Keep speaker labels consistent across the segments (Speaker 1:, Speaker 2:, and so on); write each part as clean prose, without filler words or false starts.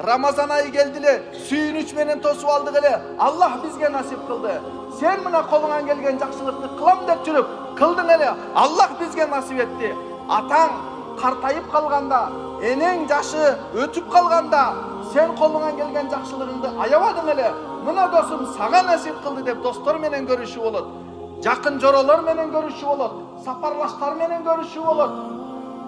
Speaker 1: Ramazan ayı geldi ele, suyun menen tosуп aldık ele. Allah bizge nasip kıldı. Sen mına kolundan gelgen jakşılıkты kılam dep жүрүp, kıldın ele. Allah bizge nasip etti. Ataң kartayıp kalganda, eneң jaşı ötüp kalganda, sen kolundan gelgen jakşılыгыңды ayabadың ele. Mına dosum sağa nasip kıldı dep dostlar menen görüşü bolot. Jakın jorolar menen görüşü bolot. Saparlaşlar menen görüşü bolot.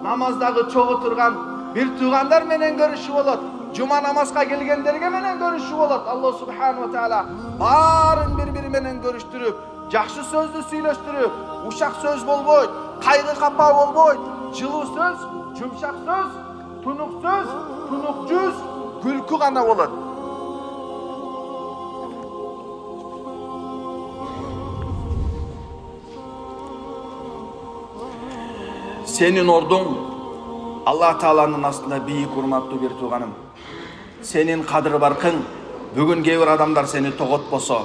Speaker 1: Namazdagı çoğu turgan bir tuğandar menen görüşü bolot. Cuma namazga kelgenderge menen görüşü bolot. Allah subhanahu wa taala bарын bir-biri menen görüştürüp, jakşı sözdü süйлөштүрүp, uşak söz bolboyt, kaygı kapa bolboyt, жылуу söz, jumşak söz, tunuk söz, tunuk жүз, gülkü gana bolot. Senin ordun Allah Taala'nın aslında büyük hurmatlı bir tuğanım. Senin kadır barkın, bugün kebir adamlar seni toğotboso,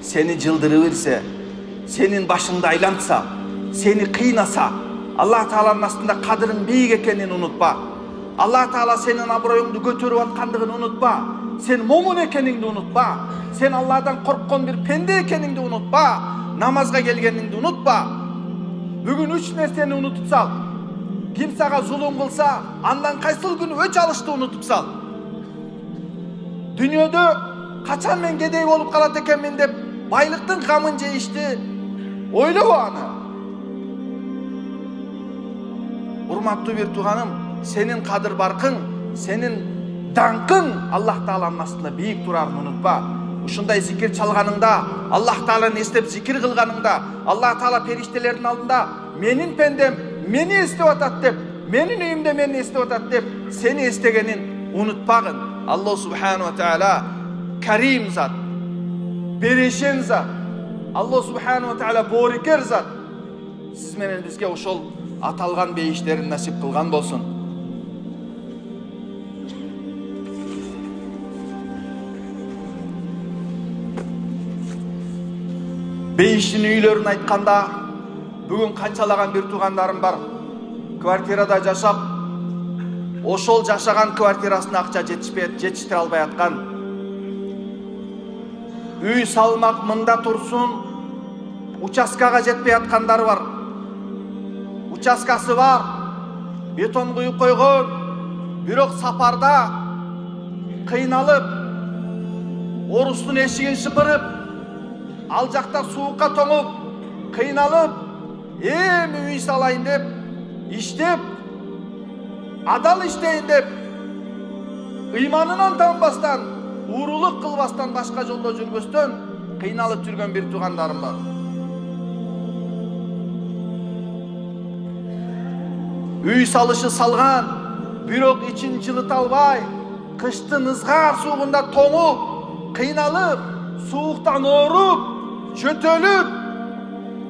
Speaker 1: seni jıldırıverse, senin başında aylantsa, seni kıynasa, Allah Taala'nın aslında kadırın büyük ekenini unutma. Allah Taala senin abroyuңdu götürüp atkandыгын unutma. Sen momun ekeningdi unutma. Sen Allah'tan korkkan bir pende ekeningdi unutma. Namazga kelgeningdi unutma. Bugün 3 nerseni unutup sal. Kim sağa zulüm kılsa, andan kaysıl günü öç alıştı unutup sal. Dünyada kaçan men gedey olup kalat ekenmen dep baylıktın gamın jeyişti. Oyla o anı. Urmatlı bir tuğanım, senin kadır barkın, senin dankın Allah Taala'nın aslında büyük durarını unutma. Uşunday zikir çalganыңda, Allah Taala'nı estep zikir kılganыңda, Allah Taala periştelerin aldında menin pendem meni estep atat dep, menin uyumda meni estep atat dep, seni estegenin unutpagın. Allah subhanahu wa taala karim zat, berişen zat. Allah subhanahu wa taala boriker zat. Siz menen bizge ошол atalgan beyişlerin nasip kılgan bolsun. Beyişin üylörün aytkanda, bugün kançalagan bir tuğandarım var. Kvartirada жашап, ошол жашаган квартирасына акча жетиштире албай аткан. Үй салмак мында турсун, участкага жетпей аткандар бар. Участкасы бар, бетон куюп койгон, бирок сапарда кыйналып, орустун эшигин шыпырып, ал жакта суукка тоңуп, кыйналып, эми үй салайын деп, иштеп, адал иштейин деп, ыйманынан танбастан, уурулук кылбастан, башка жолдо жүрбөстөн кыйналып жүргөн бир туугандарым бар. Үй салышы салган, бирок ичин жылыта албай, кыштын ызгар суугунда тоңуп, кыйналып, сууктан ооруп, жөтөлүп,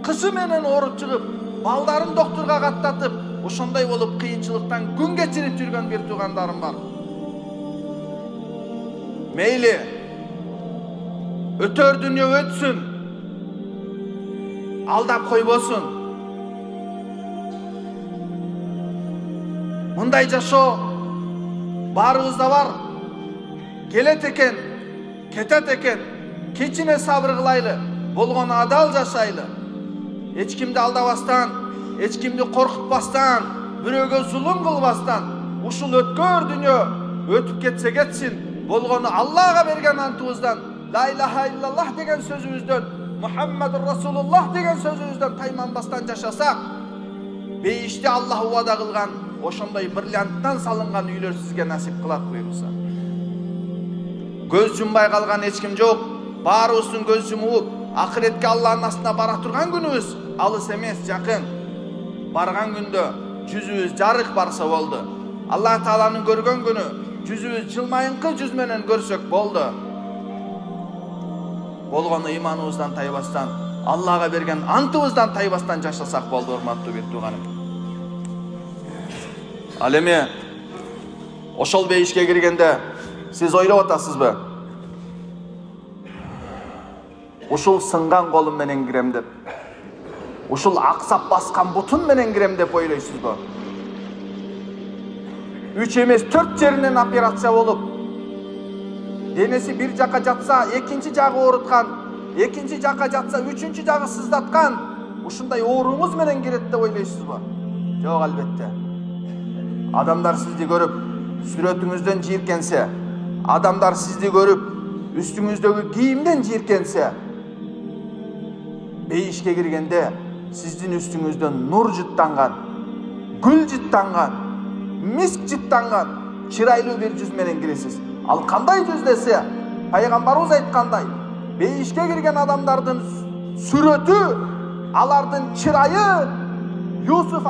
Speaker 1: кышы менен ооруп чыгып, балдарын доктурга каттатып, ошондой болуп кыйынчылыктан күн кечирип жүргөн бир туугандарым бар. Мейли, өтөр дүнүйө өтсүн, алдап койбосун. Мындай жашоо баарыбызда бар. Келет экен, кетет экен. Кичине сабыр кылайлы, болгону адал жашайлы. Эч кимди алдабастан, эч кимди коркутпастан, бирөөгө зулум кылбастан, ушул өткөр дүнүйө өтүп кетсе кетсин, болгону Аллага берген антыбыздан, ла илаха иллаллах деген сөзүбүздөн, Мухаммадур Расулуллах деген сөзүбүздөн тайманбастан жашасак, бейишти Аллах убада кылган, ошондой бриллианттан салынган үйлөр сизге насип кылат буйруса. Көз жумбай калган эч ким жок. Баарыбыздын көз жумуп, акыретке Аллахтын астына бара турган күнүбүз алыс эмес, жакын. Барган күндө жүзүбүз жарык барса болду. Аллах Тааланы көргөн күнү жүзүбүз жылмайыңкы жүз менен көрсөк болду. Болгону ыйманыбыздан тайбастан, Аллага берген антыбыздан тайбастан жашасак болду, урматтуу бир тууганым. Ал эми ошол бейишке киргенде сиз ойлоп атасызбы? Ушул сынган колум менен кирем деп, ушул аксап баскан бутун менен кирем деп ойлойсузбу? 3 эмес 4 жеринен операция болуп, денеси bir жака жатса экинчи жагы ооруткан, экинчи жака жатса үчүнчү жагы сыздаткан, ушундай ооруңуз менен кирет деп ойлойсузбу? Жок, албетте. Адамдар сизди көрүп сүрөтүңүздөн жийиркенсе, адамдар сизди көрүп үстүңүздөгү кийимден жийиркенсе, бейишке киргенде сиздин үстүңүздөн нур жыттанган, гүл жыттанган, миск жыттанган чырайлуу бир жүз менен киресиз. Ал кандай жүз десе, пайгамбарыбыз айткандай, бейишке кирген адамдардын сүрөтү, алардын чырайы Юсуф